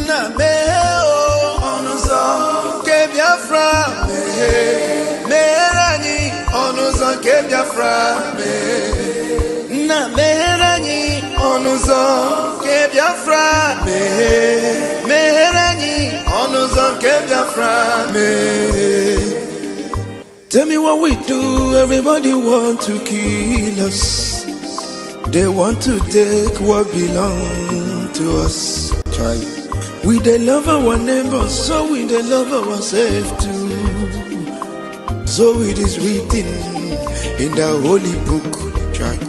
Na meo onuzo ke Biafra merani onuzo ke Biafra na merani onuzo ke Biafra merani onuzo ke Biafra Tell me what we do, everybody want to kill us. They want to take what belongs to us. Try. We they love our neighbors, so we they love ourselves too. So it is written in the holy book. Try.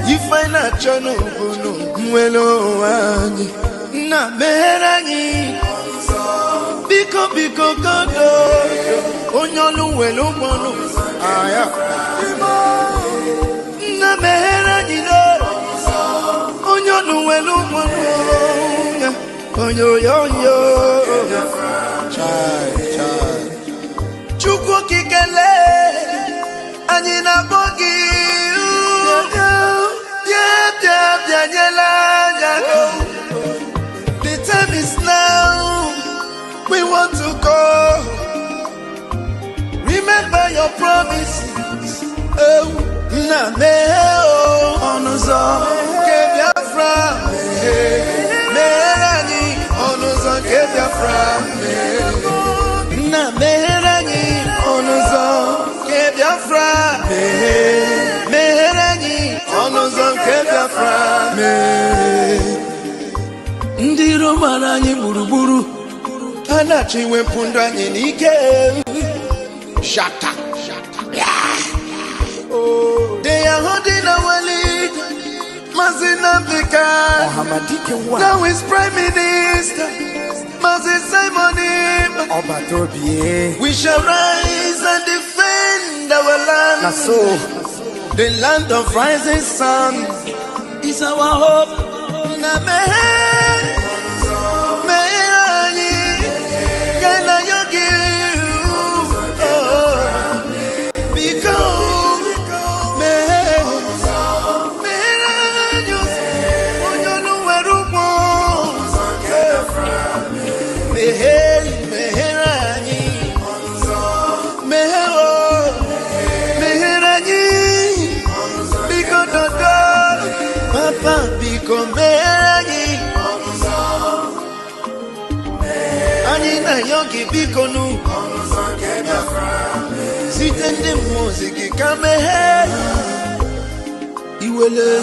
You find a channel, na merani biko kodo onyolu welu monu aya na merani no onyolu welu monu onyo chai chukwu kikele anyị na bogi The time is now. We want to go. Remember your promises. Oh, na meo onuzo ke Biafra merani onuzo ke Biafra na merani onuzo ke Biafra merani onuzo ke Biafra Ndi Roma anyị gburugburu anachi wepụ ndụ anyị n'ike shata they are holding our lead Mazinambika now is Prime Minister Mazin Simon we shall rise and defend our land the land of rising sun is our hope Yogi bikonu sitende muziki kame iwele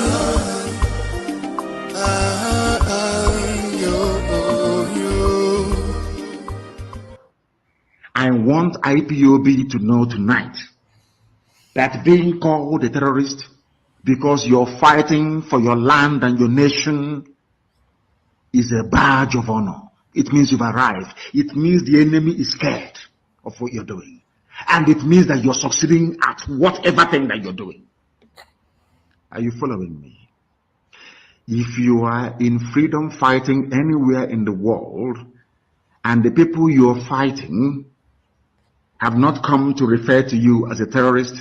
I want IPOB to know tonight that being called a terrorist because you're fighting for your land and your nation is a badge of honor. It means you've arrived. It means the enemy is scared of what you're doing. And it means that you're succeeding at whatever thing that you're doing. Are you following me? If you are in freedom fighting anywhere in the world, and the people you're fighting have not come to refer to you as a terrorist,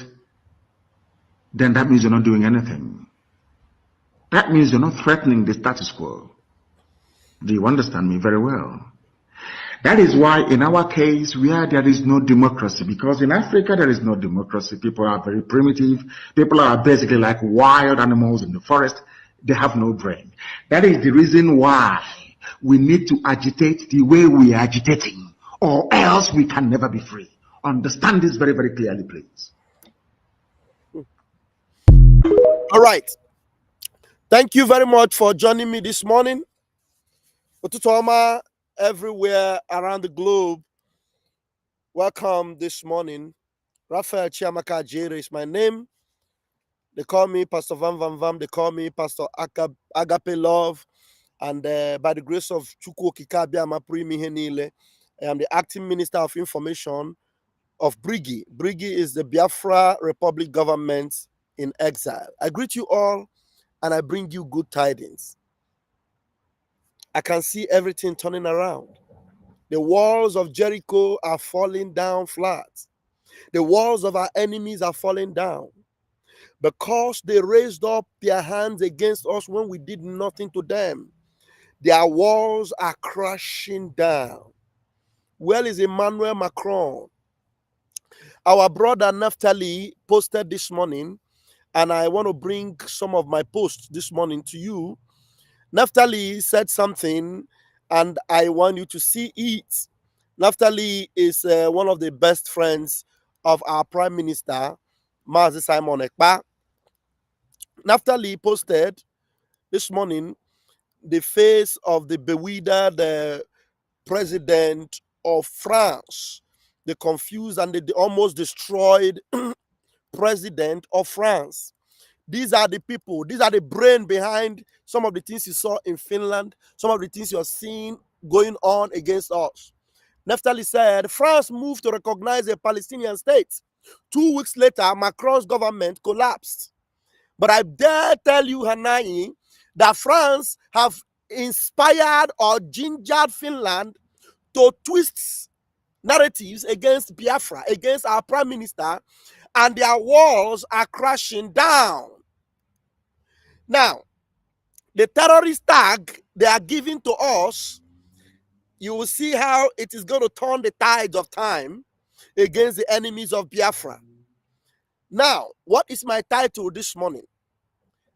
then that means you're not doing anything. That means you're not threatening the status quo. Do you understand me very well? That is why in our case, where there is no democracy, because in Africa there is no democracy, people are very primitive, people are basically like wild animals in the forest, they have no brain. That is the reason why we need to agitate the way we are agitating, or else we can never be free. Understand this very, very clearly, please. All right. Thank you very much for joining me this morning. Otutoma, everywhere around the globe, welcome this morning. Raphael Chiamaka Jere is my name. They call me Pastor Vam Vam Vam. They call me Pastor Agape Love. And by the grace of Chukwu Kikabia Maprimi Henile, I am the acting minister of information of Brigi. Brigi is the Biafra Republic government in exile. I greet you all and I bring you good tidings. I can see everything turning around. The walls of Jericho are falling down flat. The walls of our enemies are falling down. because they raised up their hands against us when we did nothing to them. Their walls are crashing down. Where is Emmanuel Macron? Our brother Naphtali posted this morning, and I want to bring some of my posts this morning to you. Naphtali said something, and I want you to see it. Naphtali is one of the best friends of our Prime Minister, Mazi Simon Ekpa. Naphtali posted this morning the face of the bewildered president of France, the confused and the almost destroyed president of France. These are the people, these are the brain behind some of the things you saw in Finland, some of the things you're seeing going on against us. Naphtali said, France moved to recognize a Palestinian state. 2 weeks later, Macron's government collapsed. But I dare tell you, Hanai, that France have inspired or gingered Finland to twist narratives against Biafra, against our prime minister, and their walls are crashing down. Now, the terrorist tag they are giving to us, you will see how it is going to turn the tides of time against the enemies of Biafra. Now, what is my title this morning?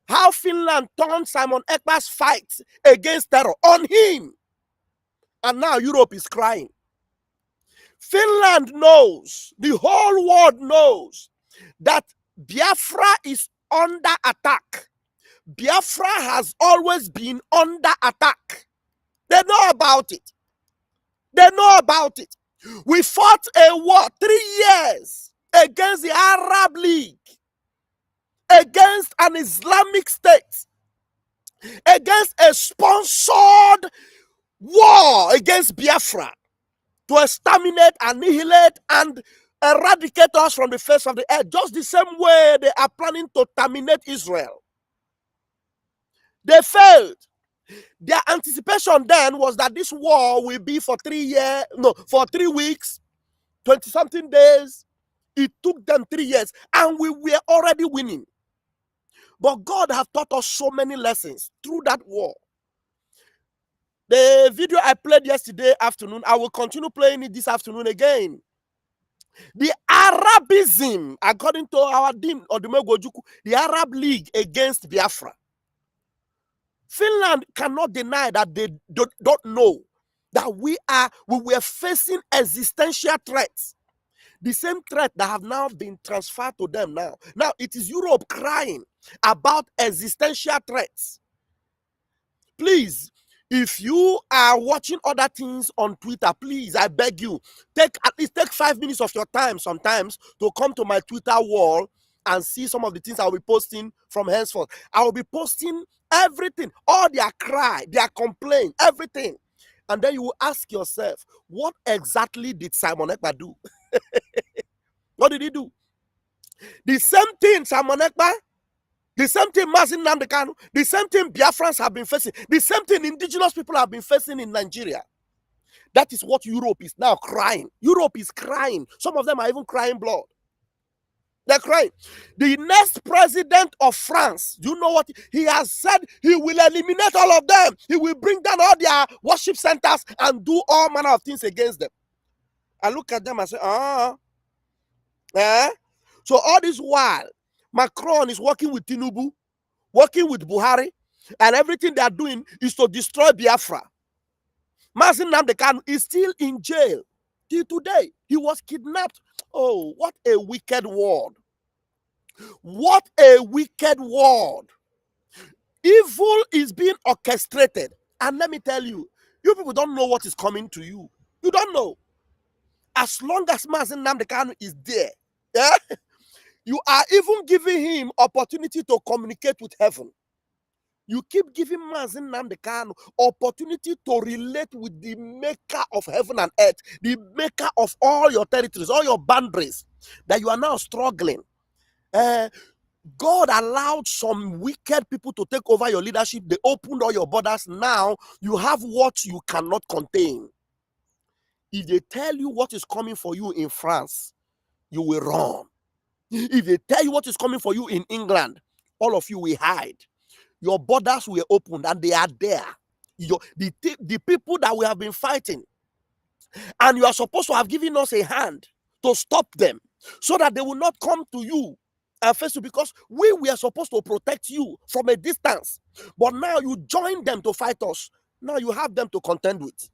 How Finland turned Simon Ekpa's fight against terror on him. And now Europe is crying. Finland knows, the whole world knows, that Biafra is under attack. Biafra has always been under attack. They know about it. They know about it. We fought a war 3 years against the Arab League, against an Islamic state, against a sponsored war against Biafra to exterminate, annihilate, and eradicate us from the face of the earth, just the same way they are planning to terminate Israel. They failed. Their anticipation then was that this war will be for 3 weeks, 20-something days. It took them 3 years, and we were already winning. But God has taught us so many lessons through that war. The video I played yesterday afternoon, I will continue playing it this afternoon again. The Arabism, according to our Dean Odumegojuku, the Arab League against Biafra. Finland cannot deny that they don't know that we were facing existential threats. The same threat that have now been transferred to them now. Now it is Europe crying about existential threats. Please, if you are watching other things on Twitter, please, I beg you, at least take 5 minutes of your time sometimes to come to my Twitter wall and see some of the things I'll be posting from henceforth. I will be posting everything, all their cry, their complaint, everything. And then you will ask yourself, what exactly did Simon Ekpa do? What did he do? The same thing Simon Ekpa, the same thing Mazi Nnamdi Kanu, the same thing Biafrans have been facing, the same thing indigenous people have been facing in Nigeria. That is what Europe is now crying. Europe is crying. Some of them are even crying blood. They're crying. The next president of France, you know what? He has said he will eliminate all of them. He will bring down all their worship centers and do all manner of things against them. I look at them and say, So all this while, Macron is working with Tinubu, working with Buhari, and everything they are doing is to destroy Biafra. Mazi Nnamdi Kanu is still in jail till today. He was kidnapped. Oh, what a wicked word. What a wicked word. Evil is being orchestrated. And let me tell you, you people don't know what is coming to you. You don't know. As long as Mazi Nnamdi Kanu is there, you are even giving him opportunity to communicate with heaven. You keep giving Mazi Nnamdi Kanu opportunity to relate with the maker of heaven and earth, the maker of all your territories, all your boundaries that you are now struggling. God allowed some wicked people to take over your leadership. They opened all your borders. Now you have what you cannot contain. If they tell you what is coming for you in France, you will run. If they tell you what is coming for you in England, all of you will hide. Your borders were opened and they are there. The people that we have been fighting, and you are supposed to have given us a hand to stop them so that they will not come to you and face you, because we were supposed to protect you from a distance. But now you join them to fight us. Now you have them to contend with.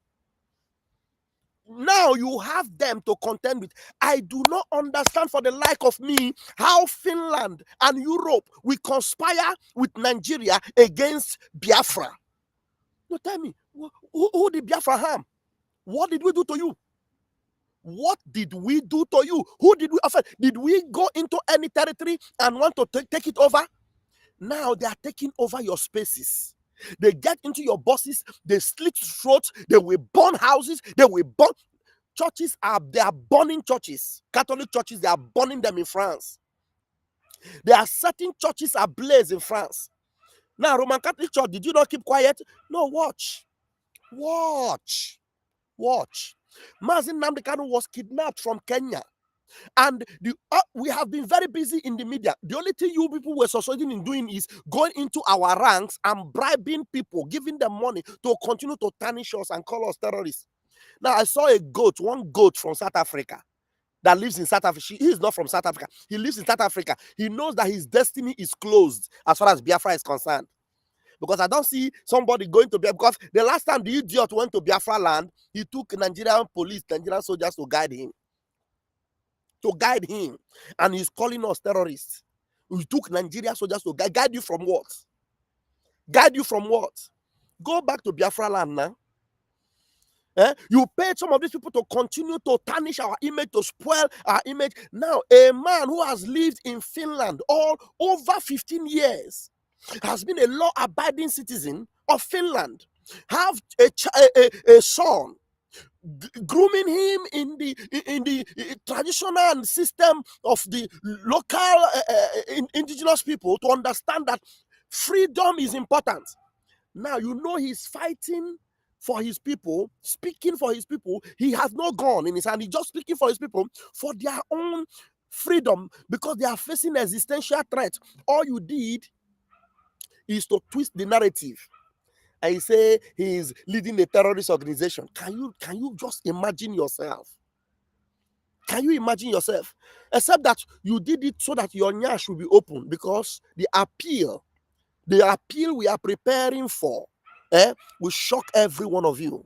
Now you have them to contend with. I do not understand for the like of me how Finland and Europe will conspire with Nigeria against Biafra. No, tell me, who did Biafra harm? What did we do to you? What did we do to you? Who did we offend? Did we go into any territory and want to take it over? Now they are taking over your spaces. They get into your buses, they slit throats, they will burn houses, they will burn churches. They are burning churches. Catholic churches, they are burning them in France. There are certain churches ablaze in France. Now, Roman Catholic Church, did you not keep quiet? No, watch. Mazi Nnamdi Kanu was kidnapped from Kenya. And we have been very busy in the media. The only thing you people were succeeding in doing is going into our ranks and bribing people, giving them money to continue to tarnish us and call us terrorists. Now, I saw one goat from South Africa that lives in South Africa. He is not from South Africa. He lives in South Africa. He knows that his destiny is closed as far as Biafra is concerned. Because I don't see somebody going to Biafra. Because the last time the idiot went to Biafra land, he took Nigerian police, Nigerian soldiers to guide him. And he's calling us terrorists. We took Nigerian soldiers to guide you from what? Go back to Biafra land now. You paid some of these people to continue to tarnish our image, to spoil our image. Now, a man who has lived in Finland all over 15 years has been a law-abiding citizen of Finland, have a son, grooming him in the traditional system of the local indigenous people to understand that freedom is important. Now, you know he's fighting for his people, speaking for his people. He has no gun in his hand. He's just speaking for his people for their own freedom because they are facing existential threat. All you did is to twist the narrative and say he is leading a terrorist organization. Can you just imagine yourself? Can you imagine yourself? Except that you did it so that your nyash will be open, because the appeal we are preparing for will shock every one of you.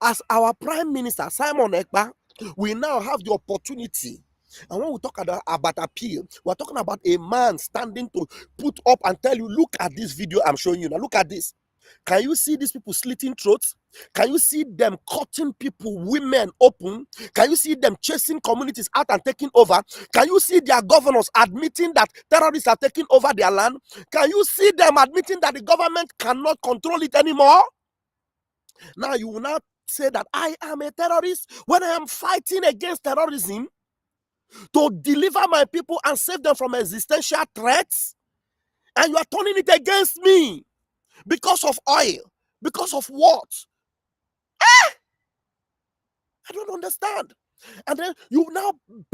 As our Prime Minister, Simon Ekpa, we now have the opportunity. And when we talk about appeal, we're talking about a man standing to put up and tell you, look at this video I'm showing you now. Look at this. Can you see these people slitting throats? Can you see them cutting people, women open? Can you see them chasing communities out and taking over? Can you see their governors admitting that terrorists are taking over their land? Can you see them admitting that the government cannot control it anymore? Now you will not say that I am a terrorist when I am fighting against terrorism to deliver my people and save them from existential threats, and you are turning it against me because of oil, because of what? I don't understand. And then you now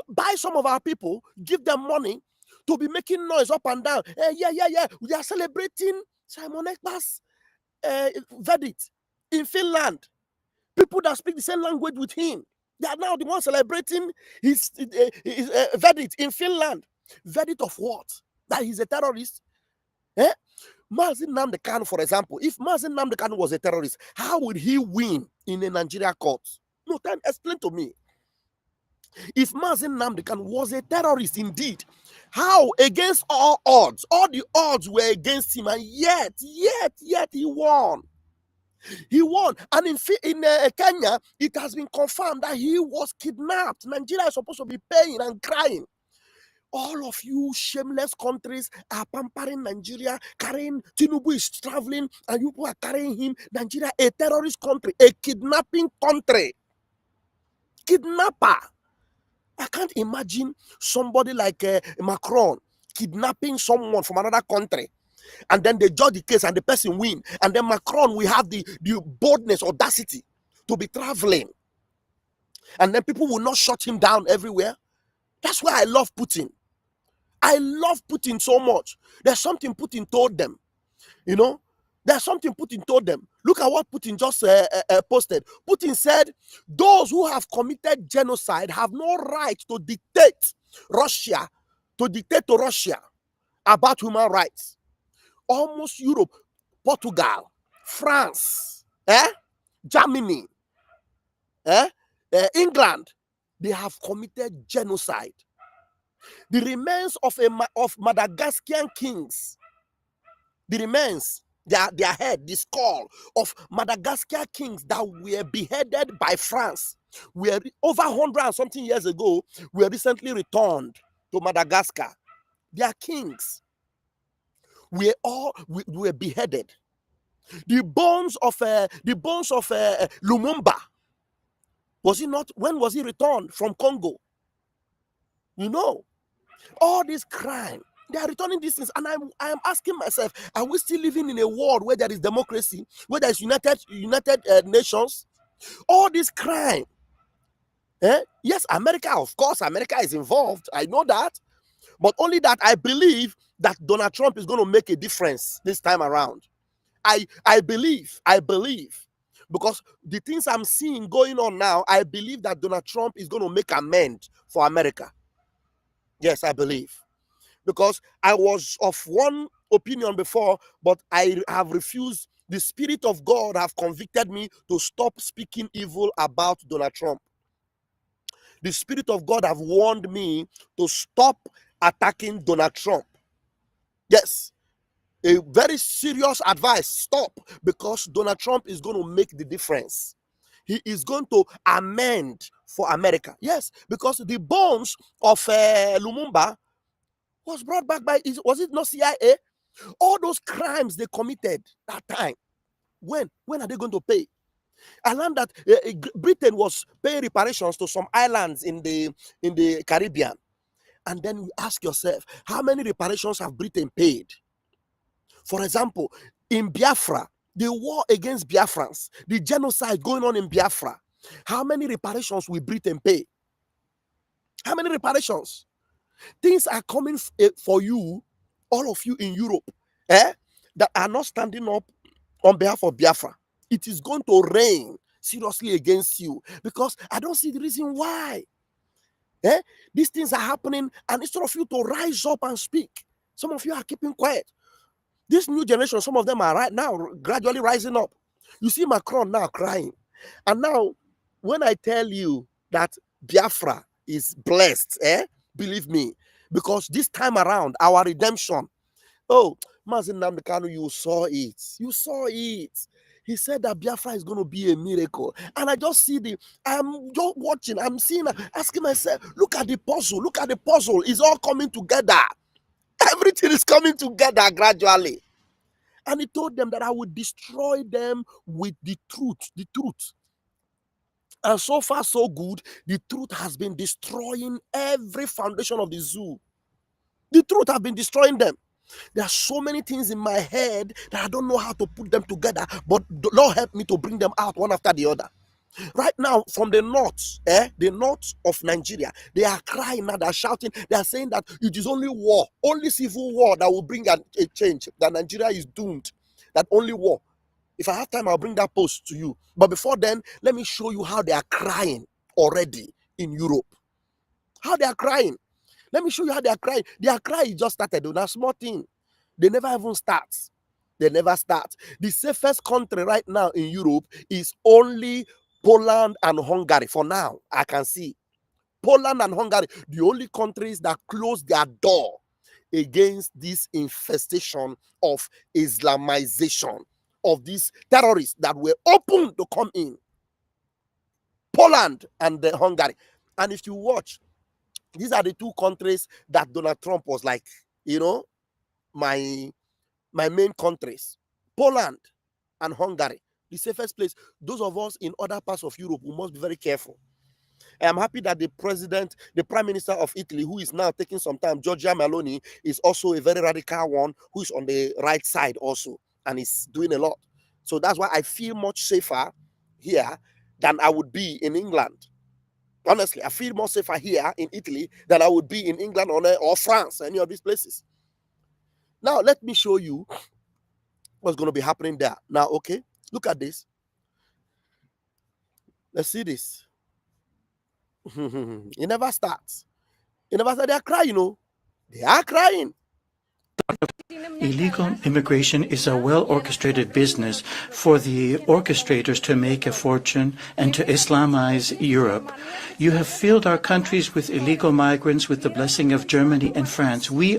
buy some of our people, give them money to be making noise up and down. Yeah. We are celebrating Simon Ekpa's verdict in Finland. People that speak the same language with him, they are now the ones celebrating his verdict in Finland. Verdict of what? That he's a terrorist? Mazi Nnamdi Kanu, for example, if Mazi Nnamdi Kanu was a terrorist, how would he win in a Nigeria court? No time. Explain to me. If Mazi Nnamdi Kanu was a terrorist indeed, how, against all odds, all the odds were against him, and yet he won. He won. And in Kenya, it has been confirmed that he was kidnapped. Nigeria is supposed to be paying and crying. All of you shameless countries are pampering Nigeria, carrying Tinubu is traveling, and you people are carrying him. Nigeria, a terrorist country, a kidnapping country. Kidnapper. I can't imagine somebody like Macron kidnapping someone from another country, and then they judge the case and the person win, and then Macron will have the boldness, audacity to be traveling, and then people will not shut him down everywhere. That's why I love Putin. I love Putin so much. There's something Putin told them. There's something Putin told them. Look at what Putin just posted. Putin said, those who have committed genocide have no right to dictate to Russia about human rights. Almost Europe, Portugal, France, Germany, England, they have committed genocide. The remains of Madagascan kings, the remains, their head, the skull of Madagascar kings that were beheaded by France, were over 100 and something years ago, were recently returned to Madagascar. Their kings were beheaded. The bones of Lumumba, was he not? When was he returned from Congo? All this crime, they are returning these things, and I am asking myself: are we still living in a world where there is democracy, where there is United Nations? All this crime, yes, America, of course, America is involved. I know that, but only that I believe that Donald Trump is going to make a difference this time around. I believe, because the things I'm seeing going on now, I believe that Donald Trump is going to make amends for America. Yes, I believe. Because I was of one opinion before, but I have refused. The Spirit of God have convicted me to stop speaking evil about Donald Trump. The Spirit of God have warned me to stop attacking Donald Trump. Yes. A very serious advice: stop, because Donald Trump is going to make the difference. He is going to amend for America. Yes, because the bones of Lumumba was brought back by, was it not CIA? All those crimes they committed that time, when are they going to pay? I learned that Britain was paying reparations to some islands in the Caribbean. And then you ask yourself, how many reparations have Britain paid? For example, in Biafra, the war against Biafrans, the genocide going on in Biafra, how many reparations will Britain pay? How many reparations? Things are coming for you, all of you in Europe, that are not standing up on behalf of Biafra. It is going to rain seriously against you, because I don't see the reason why these things are happening, and instead of you to rise up and speak, some of you are keeping quiet. This new generation, some of them are right now gradually rising up. You see Macron now crying. And now, when I tell you that Biafra is blessed, believe me, because this time around, our redemption, Mazin Namdekanu, you saw it. You saw it. He said that Biafra is going to be a miracle. And I just see I'm just watching, I'm seeing, asking myself, look at the puzzle, it's all coming together. Everything is coming together gradually. And he told them that I would destroy them with the truth. And so far, so good. The truth has been destroying every foundation of the zoo. The truth has been destroying them. There are so many things in my head that I don't know how to put them together, but the Lord help me to bring them out one after the other. Right now, from the north, the north of Nigeria, they are crying now, they're shouting, they are saying that it is only war, only civil war that will bring a change, that Nigeria is doomed, that only war. If I have time, I'll bring that post to you. But before then, let me show you how they are crying already in Europe. How they are crying. Let me show you how they are crying. Their cry just started on a small thing. They never even start. They never start. The safest country right now in Europe is only Poland and Hungary. For now, I can see Poland and Hungary, the only countries that close their door against this infestation of Islamization, of these terrorists that were open to come in. Poland and Hungary. And if you watch, these are the two countries that Donald Trump was like, my main countries. Poland and Hungary, the safest place. Those of us in other parts of Europe, we must be very careful. I'm happy that the Prime Minister of Italy, who is now taking some time, Giorgia Meloni, is also a very radical one who is on the right side also, and is doing a lot. So that's why I feel much safer here than I would be in England. Honestly, I feel more safer here in Italy than I would be in England or France, any of these places. Now, let me show you what's going to be happening there. Now, okay, look at this. Let's see this. It never starts. It never starts. They are crying, They are crying. Illegal immigration is a well-orchestrated business for the orchestrators to make a fortune and to Islamize Europe. You have filled our countries with illegal migrants with the blessing of Germany and France. We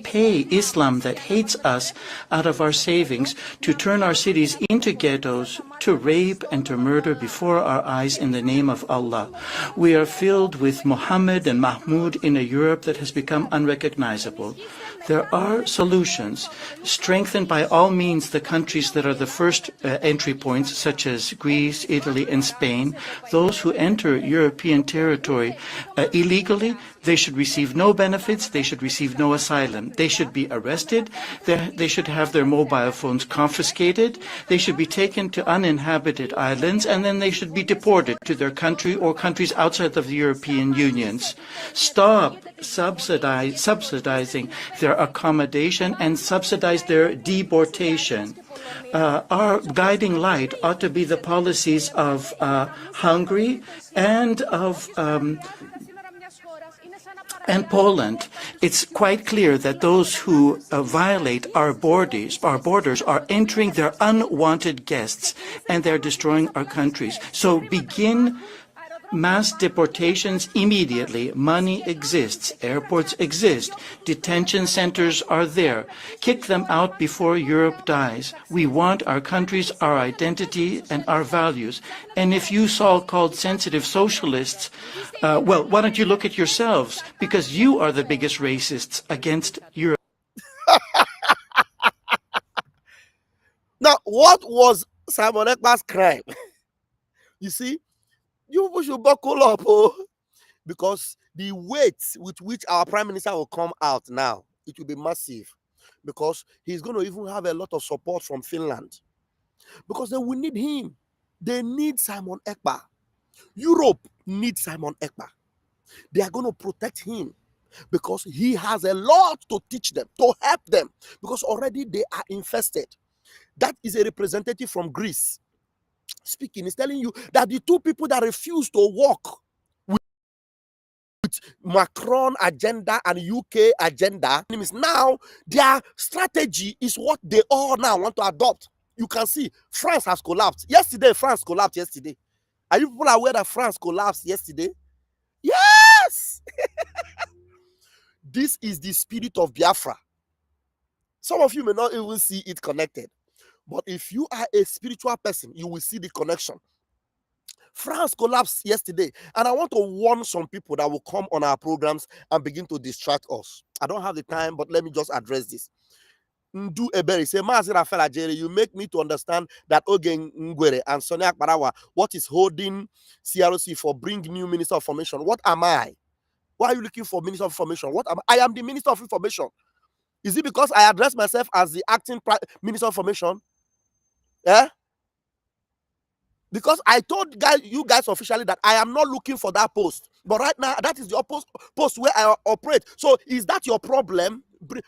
pay Islam that hates us out of our savings to turn our cities into ghettos, to rape and to murder before our eyes in the name of Allah. We are filled with Muhammad and Mahmoud in a Europe that has become unrecognizable. There are solutions. Strengthen by all means the countries that are the first entry points, such as Greece, Italy, and Spain. Those who enter European territory illegally, they should receive no benefits, they should receive no asylum. They should be arrested, they should have their mobile phones confiscated, they should be taken to uninhabited islands, and then they should be deported to their country or countries outside of the European Unions. Stop subsidizing their accommodation and subsidize their deportation. Our guiding light ought to be the policies of Hungary and of and Poland. It's quite clear that those who violate our borders are entering their unwanted guests, and they're destroying our countries. So begin mass deportations immediately. Money exists. Airports exist. Detention centers are there. Kick them out before Europe dies. We want our countries, our identity, and our values. And if you so-called sensitive socialists, well, why don't you look at yourselves? Because you are the biggest racists against Europe. Now, what was Simon Ekpa's crime? You see, you should buckle up, because the weight with which our prime minister will come out now, it will be massive, because he's going to even have a lot of support from Finland, because they will need him. They need Simon Ekpa. Europe needs Simon Ekpa. They are going to protect him because he has a lot to teach them, to help them, because already they are infested. That is a representative from Greece speaking. Is telling you that the two people that refuse to work with Macron agenda and UK agenda, now their strategy is what they all now want to adopt. You can see France has collapsed. France collapsed yesterday. Are you people aware that France collapsed yesterday? Yes! This is the spirit of Biafra. Some of you may not even see it connected. But if you are a spiritual person, you will see the connection. France collapsed yesterday. And I want to warn some people that will come on our programs and begin to distract us. I don't have the time, but let me just address this. Ndu Eberi say, Mazi Rafael Ajere, you make me to understand that Ogen Ngwere and Sonia Akbarawa, what is holding CROC for bring new Minister of Information? What am I? Why are you looking for Minister of Information? What am I? I am the Minister of Information. Is it because I address myself as the acting Minister of Information? Yeah? Because I told you guys officially that I am not looking for that post. But right now, that is the post where I operate. So is that your problem,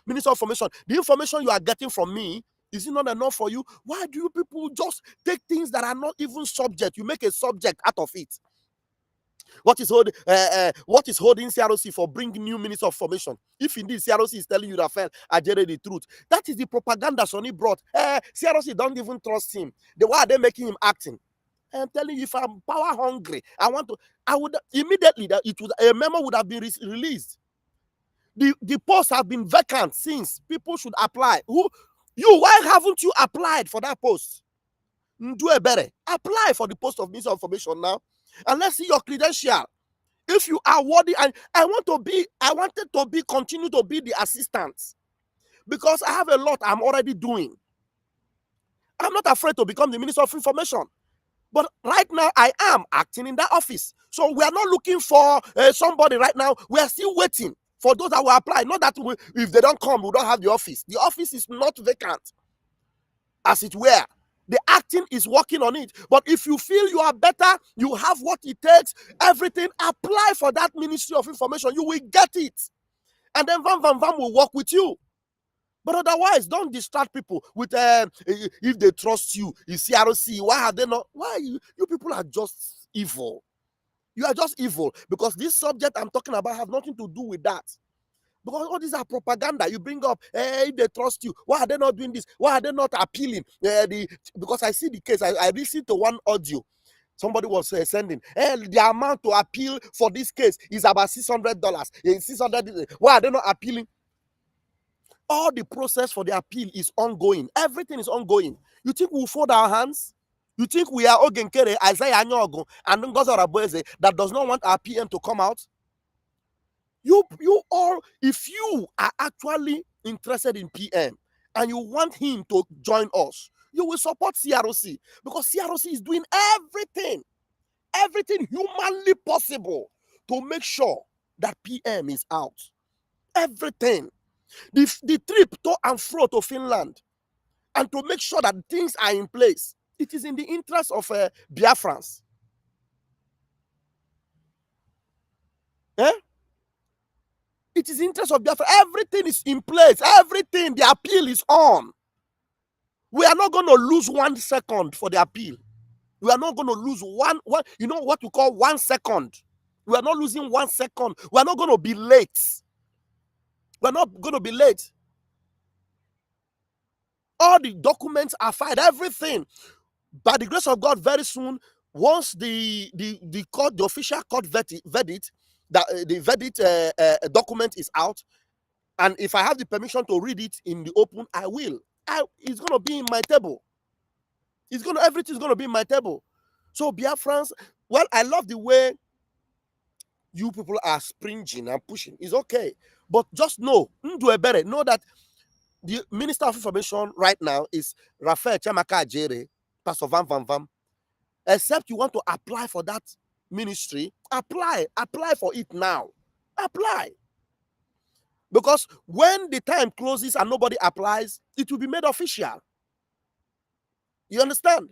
Minister of Information? The information you are getting from me, is it not enough for you? Why do you people just take things that are not even subject? You make a subject out of it. What is holding CROC for bringing new Minister of Information? If indeed CROC is telling you, Rafael Ajere, the truth, that is the propaganda Sonny brought. CROC don't even trust him. Why are they making him acting? I'm telling you, if I'm power hungry, I would immediately a memo would have been released. The posts have been vacant since. People should apply. Why haven't you applied for that post? Do a better. Apply for the post of Minister of Information now. And let's see your credential. If you are worthy, and I wanted to continue to be the assistant, because I have a lot I'm already doing. I'm not afraid to become the Minister of Information. But right now, I am acting in that office. So we are not looking for somebody right now. We are still waiting for those that will apply. Not that if they don't come, we don't have the office. The office is not vacant, as it were. The acting is working on it. But if you feel you are better, you have what it takes, everything, apply for that Ministry of Information. You will get it. And then Van will work with you. But otherwise, don't distract people with if they trust you, you see CRC, why are they not? Why you people are just evil. You are just evil, because this subject I'm talking about have nothing to do with that. Because all these are propaganda. You bring up, if they trust you, why are they not doing this? Why are they not appealing? Because I see the case, I listened to one audio. Somebody was sending, the amount to appeal for this case is about $600. $600. Why are they not appealing? All the process for the appeal is ongoing. Everything is ongoing. You think we'll fold our hands? You think we are Ogenkere, Isaiah Anyogo, and Ngozi Araboeze that does not want our PM to come out? You all, if you are actually interested in PM and you want him to join us, you will support CROC, because CROC is doing everything humanly possible to make sure that PM is out. Everything. The trip to and fro to Finland, and to make sure that things are in place, it is in the interest of Biafrans. It is the interest of Biafra. Everything is in place. Everything, the appeal is on. We are not going to lose 1 second for the appeal. We are not going to lose one, you know what we call 1 second. We are not losing 1 second. We are not going to be late. We are not going to be late. All the documents are filed, everything. By the grace of God, very soon, once the court, the official court verdict, that the verdict document is out, and if I have the permission to read it in the open, I will. It's going to be in my table. Everything's going to be in my table. So Biafrans, well, I love the way you people are springing and pushing. It's okay. But just know that the Minister of Information right now is Raphael Chamaka Ajere, Pastor Van. Except you want to apply for that ministry, apply for it now. Apply. Because when the time closes and nobody applies, it will be made official. You understand?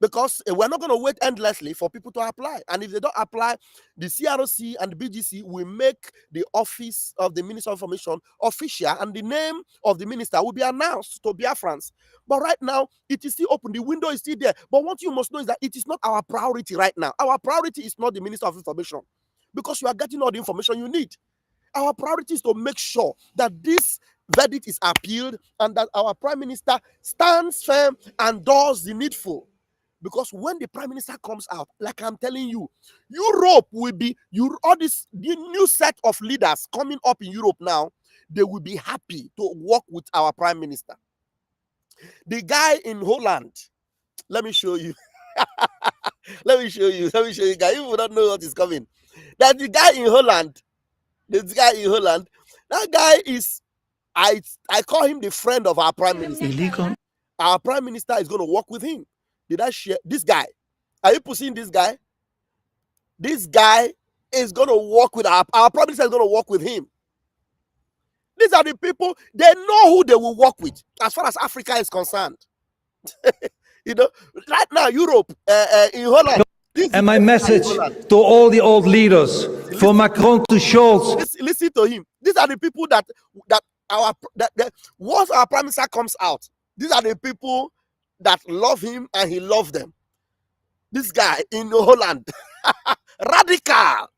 Because we're not going to wait endlessly for people to apply. And if they don't apply, the CROC and the BGC will make the office of the Minister of Information official, and the name of the minister will be announced to Biafrans. But right now, it is still open. The window is still there. But what you must know is that it is not our priority right now. Our priority is not the Minister of Information, because you are getting all the information you need. Our priority is to make sure that this verdict is appealed and that our Prime Minister stands firm and does the needful. Because when the Prime Minister comes out, like I'm telling you, Europe will be, all this, the new set of leaders coming up in Europe now, they will be happy to work with our Prime Minister. The guy in Holland, let me show you. Let me show you, guys. You will not know what is coming. That the guy in Holland, that guy is, I call him the friend of our Prime Minister. Illegal. Our Prime Minister is going to work with him. Did I share this guy? Are you pushing this guy? This guy is going to work with our Prime Minister is going to work with him. These are the people, they know who they will work with as far as Africa is concerned. You know, right now, Europe, in Holland. And my message to all the old leaders, from Macron to Scholz. Listen to him. These are the people that once our Prime Minister comes out, these are the people that love him and he loves them. This guy in Holland, radical.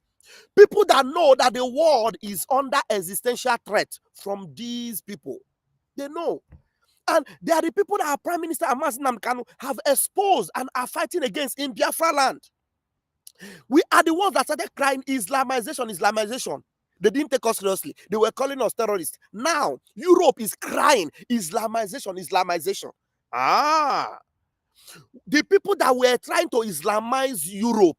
People that know that the world is under existential threat from these people. They know. And they are the people that our Prime Minister Amaz Namkanu have exposed and are fighting against in Biafra land. We are the ones that started crying Islamization. They didn't take us seriously. They were calling us terrorists. Now, Europe is crying Islamization. The people that were trying to Islamize Europe,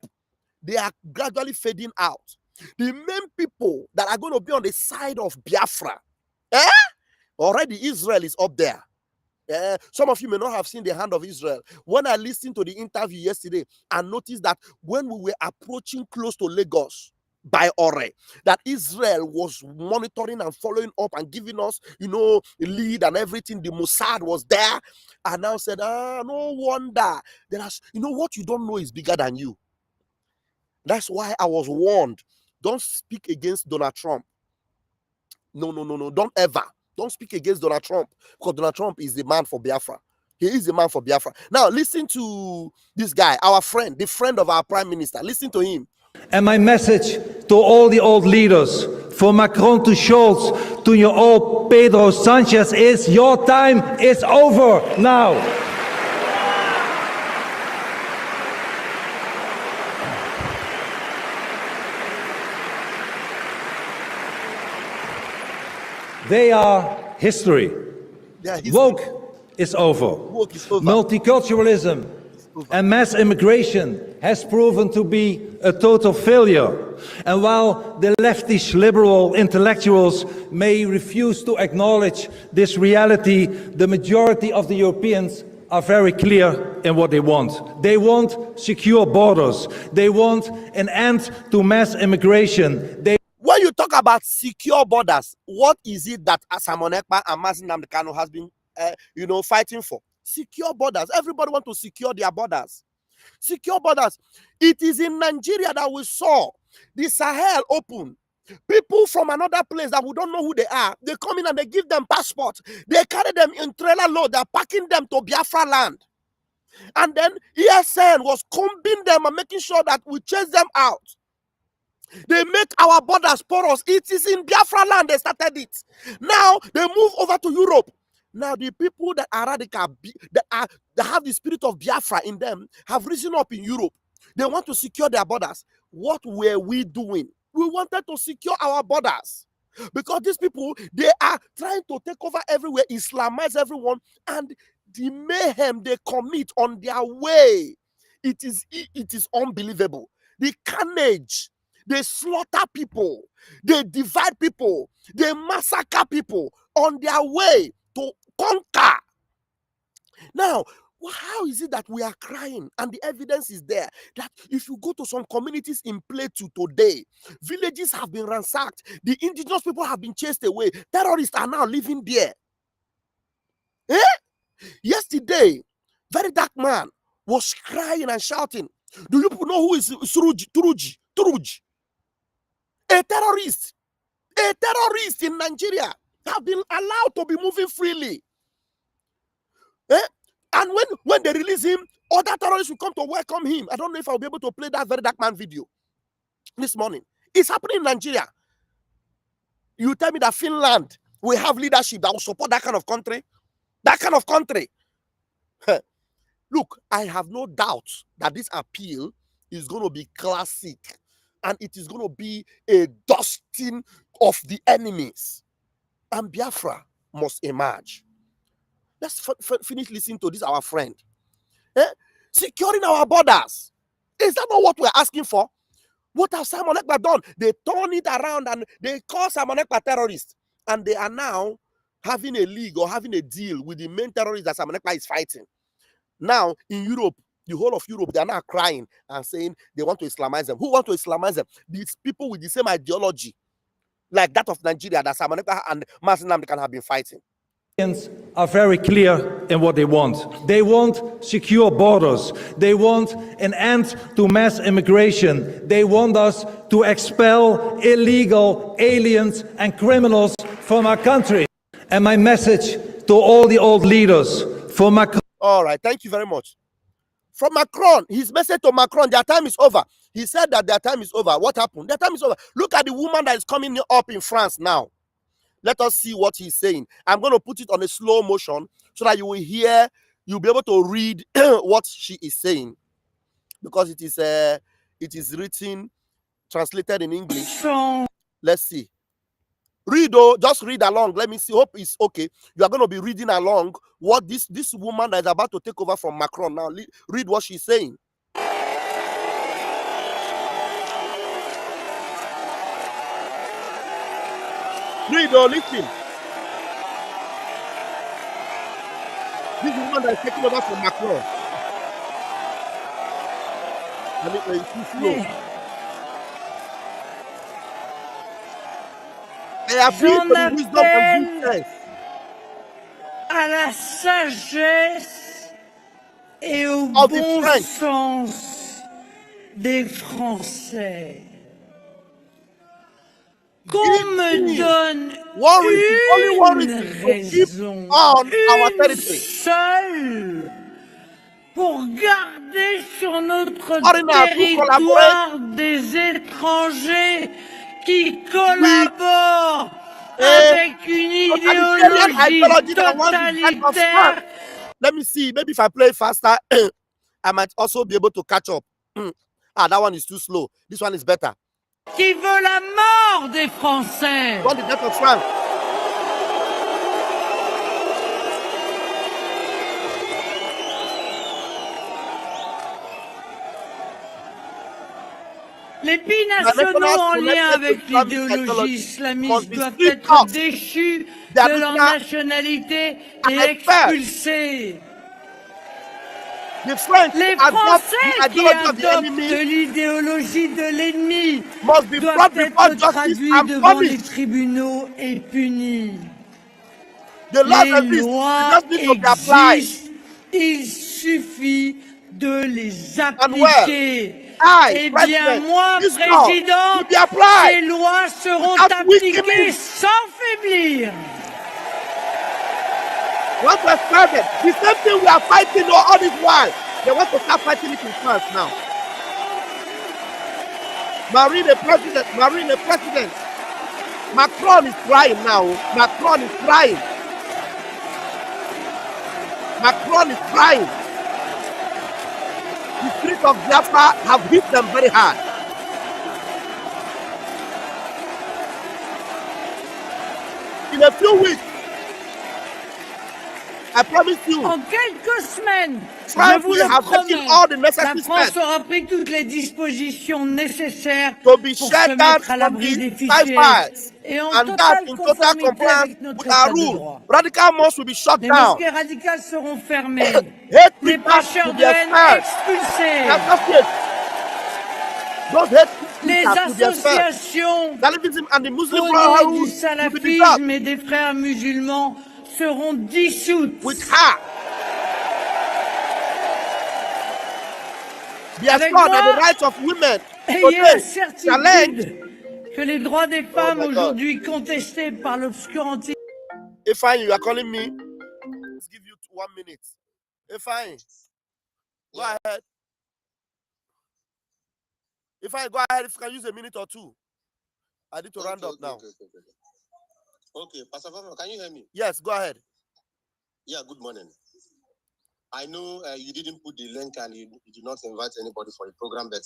they are gradually fading out. The main people that are going to be on the side of Biafra, already Israel is up there. Some of you may not have seen the hand of Israel. When I listened to the interview yesterday, I noticed that when we were approaching close to Lagos, by Ore, that Israel was monitoring and following up and giving us, a lead and everything. The Mossad was there, and now said, no wonder. What you don't know is bigger than you. That's why I was warned. Don't speak against Donald Trump. No. Don't speak against Donald Trump, because Donald Trump is the man for Biafra. He is the man for Biafra. Now, listen to this guy, our friend, the friend of our prime minister. Listen to him. And my message to all the old leaders, from Macron to Scholz to your old Pedro Sanchez, is your time is over now. They are history. Woke is over. Woke is over. Multiculturalism and mass immigration has proven to be a total failure. And while the leftish liberal intellectuals may refuse to acknowledge this reality, the majority of the Europeans are very clear in what they want. They want secure borders. They want an end to mass immigration. When you talk about secure borders, what is it that Simon Ekpa and Mazi Nnamdi Kanu has been, fighting for? Secure borders. Everybody wants to secure their borders. Secure borders. It is in Nigeria that we saw the Sahel open. People from another place that we don't know who they are, they come in and they give them passports. They carry them in trailer load. They're packing them to Biafra land. And then ESN was combing them and making sure that we chase them out. They make our borders porous. It is in Biafra land they started it. Now they move over to Europe. Now the people that are radical, that have the spirit of Biafra in them, have risen up in Europe. They want to secure their borders. What were we doing? We wanted to secure our borders, because these people, they are trying to take over everywhere, Islamize everyone, and the mayhem they commit on their way, it is unbelievable. The carnage. They slaughter people. They divide people. They massacre people on their way to conquer. Now, how is it that we are crying? And the evidence is there that if you go to some communities in Plateau today, villages have been ransacked. The indigenous people have been chased away. Terrorists are now living there. Yesterday, very dark man was crying and shouting. Do you know who is Turuji? A terrorist in Nigeria have been allowed to be moving freely. And when they release him, other terrorists will come to welcome him. I don't know if I'll be able to play that very dark man video this morning. It's happening in Nigeria. You tell me that Finland will have leadership that will support that kind of country? That kind of country. Look, I have no doubt that this appeal is going to be classic. And it is going to be a dusting of the enemies. And Biafra must emerge. Let's finish listening to this, our friend. Securing our borders. Is that not what we're asking for? What have Simon Ekpa done? They turn it around and they call Simon Ekpa terrorists. And they are now having a league or having a deal with the main terrorists that Simon Ekpa is fighting. Now, in Europe, the whole of Europe, they are now crying and saying they want to Islamize them. Who want to Islamize them? These people with the same ideology, like that of Nigeria, that Simon Ekpa and Mazi Nnamdi Kanu have been fighting. Are very clear in what they want. They want secure borders. They want an end to mass immigration. They want us to expel illegal aliens and criminals from our country. And my message to all the old leaders, for Macron. All right, thank you very much. From Macron, his message to Macron, their time is over. He said that their time is over. What happened? Their time is over. Look at the woman that is coming up in France now. Let us see what he's saying. I'm going to put it on a slow motion so that you will hear, you'll be able to read what she is saying. Because it is written, translated in English. Let's see. Read, just read along. Let me see. Hope it's okay. You are going to be reading along what this woman that is about to take over from Macron now. Read what she's saying. Read, listen. This woman that is taking over from Macron. It's too slow. I appeal to the wisdom and good appelle sense à la sagesse et au of the bon French. sens des Français. Qu'on Give me me donne one reason, only one une reason to keep raison, on our une territory. seule, pour garder sur notre Foreigners who collaborate territoire des étrangers qui collaborent avec une totalitarian idéologie ideology that wants to get us back. totalitaire. Let me see. Maybe if I play faster, I might also be able to catch up. That one is too slow. This one is better. Qui veut la mort des Français. Want the death of France. Les binationaux en lien avec l'idéologie islamiste doivent être déchus de leur nationalité et expulsés. Les Français qui adoptent l'idéologie de l'ennemi doivent être traduits devant les tribunaux et punis. Les lois existent, il suffit de les appliquer. Eh bien, moi, Président, ces lois seront appliquées sans faiblir. What was started? The same thing we are fighting all this while. They want to start fighting it in France now. Marine the president. Macron is crying now. Macron is crying. The streets of Biafra have hit them very hard. In a few weeks, I promise you, en quelques semaines, France je vous le promets, la France steps aura pris toutes les dispositions nécessaires to be pour shut se down mettre à from l'abri the des fichiers files, et en and that totale in total conformité compliance avec notre with our état de rule. droit. Radical mosques will be shut Les down. mosquées radicales seront fermées, Hate les preachers prêcheurs will de be haine expelled. expulsés, Those hate les preachers will be expelled. associations Salafism and the Muslim prônées du Brotherhood will be dissolved salafisme et des frères musulmans seront dissoutes. with her. Be Avec assured that moi, the rights of women ayez la today challenge. certitude que les droits des femmes aujourd'hui contestés par l'obscurantisme. Ifeanyi, you are calling me? Let's give you 1 minute. Ifeanyi, go ahead. Ifeanyi, go ahead. If you can use a minute or two. I need to round up now. Okay, Pastor Fama, can you hear me? Yes, go ahead. Yeah, good morning. I know you didn't put the link and you did not invite anybody for the program, but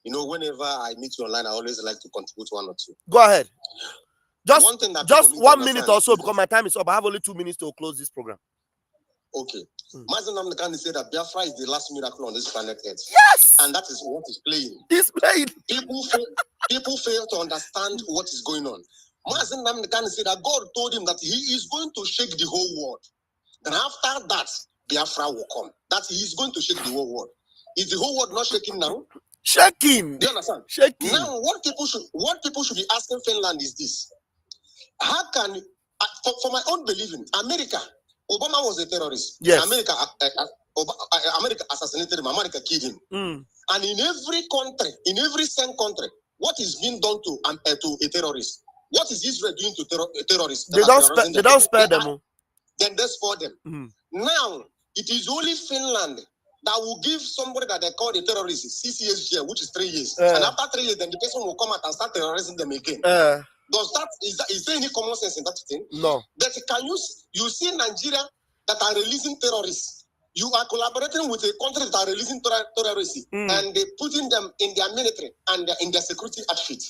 you know, whenever I meet you online, I always like to contribute one or two. Go ahead. Just one thing that just 1 minute or so, because my time is up. I have only 2 minutes to close this program. Okay. Mazen Namdekan said that Biafra is the last miracle on this planet Earth. Yes! And that is what is playing. It's playing. People fail to understand what is going on. Mazen Namdekan said that God told him that he is going to shake the whole world. Then after that, Biafra will come. That he is going to shake the whole world. Is the whole world not shaking now? Shaking. Do you understand? Shaking. Now, what people should be asking Finland is this: how can, for my own believing, America, Obama was a terrorist. Yes. America assassinated him. America killed him. And in every country, in every same country, what is being done to a terrorist? What is Israel doing to terrorists? They don't spare them. Then they spare them. Now, it is only Finland that will give somebody that they call a terrorist 6 years jail, which is 3 years. And after 3 years, then the person will come out and start terrorizing them again. Is there any common sense in that thing? No. But can you see Nigeria that are releasing terrorists? You are collaborating with a country that are releasing terrorists and they putting them in their military and in their security outfit.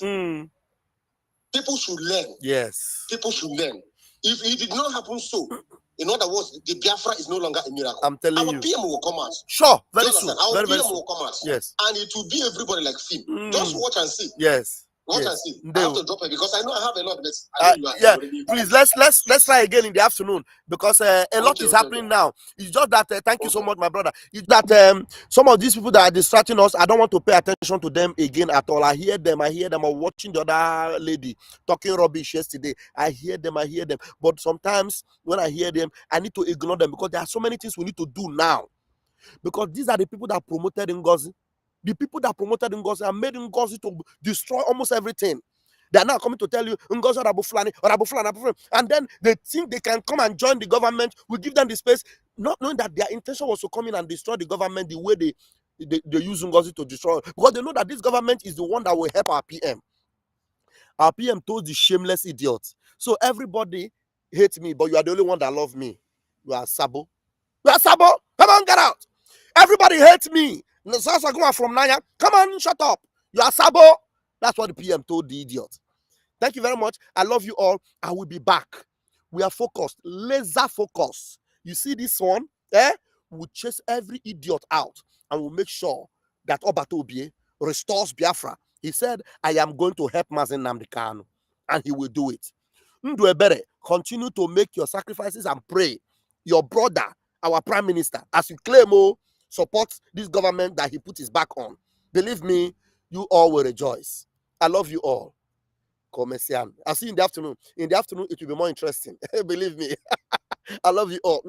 People should learn. Yes. People should learn. If it did not happen so, in other words, the Biafra is no longer a miracle. I'm telling Our you. PM will come out. Sure, very soon. Our Very PM soon. will come out. Yes. And it will be everybody like film. Just watch and see. Yes. Watch and see. I have to drop it because I know I have a lot of this. Yeah, please let's try again in the afternoon because a lot is happening now. It's just that thank you so much, my brother. It's that some of these people that are distracting us, I don't want to pay attention to them again at all. I hear them. I'm watching the other lady talking rubbish yesterday. I hear them. But sometimes when I hear them, I need to ignore them because there are so many things we need to do now. Because these are the people that promoted Ngozi. The people that promoted Ngozi and made Ngozi to destroy almost everything. They are now coming to tell you Ngozi or Abu Fulani, and then they think they can come and join the government. We give them the space, not knowing that their intention was to come in and destroy the government the way they use Ngozi to destroy, because they know that this government is the one that will help our PM. Our PM told the shameless idiots. So everybody hates me, but you are the only one that loves me. You are Sabo. You are Sabo. Come on, get out. Everybody hates me. From Naya. Come on, shut up. You are Sabo. That's what the PM told the idiot. Thank you very much. I love you all. I will be back. We are focused. Laser focus. You see this one? We'll chase every idiot out and we'll make sure that Obato Obie restores Biafra. He said, I am going to help Mazen Nnamdi Kanu. And he will do it. Ndwebere, continue to make your sacrifices and pray. Your brother, our prime minister, as you claim, support this government that he put his back on. Believe me, you all will rejoice. I love you all. Commercian. I'll see you in the afternoon. In the afternoon, it will be more interesting. Believe me. I love you all.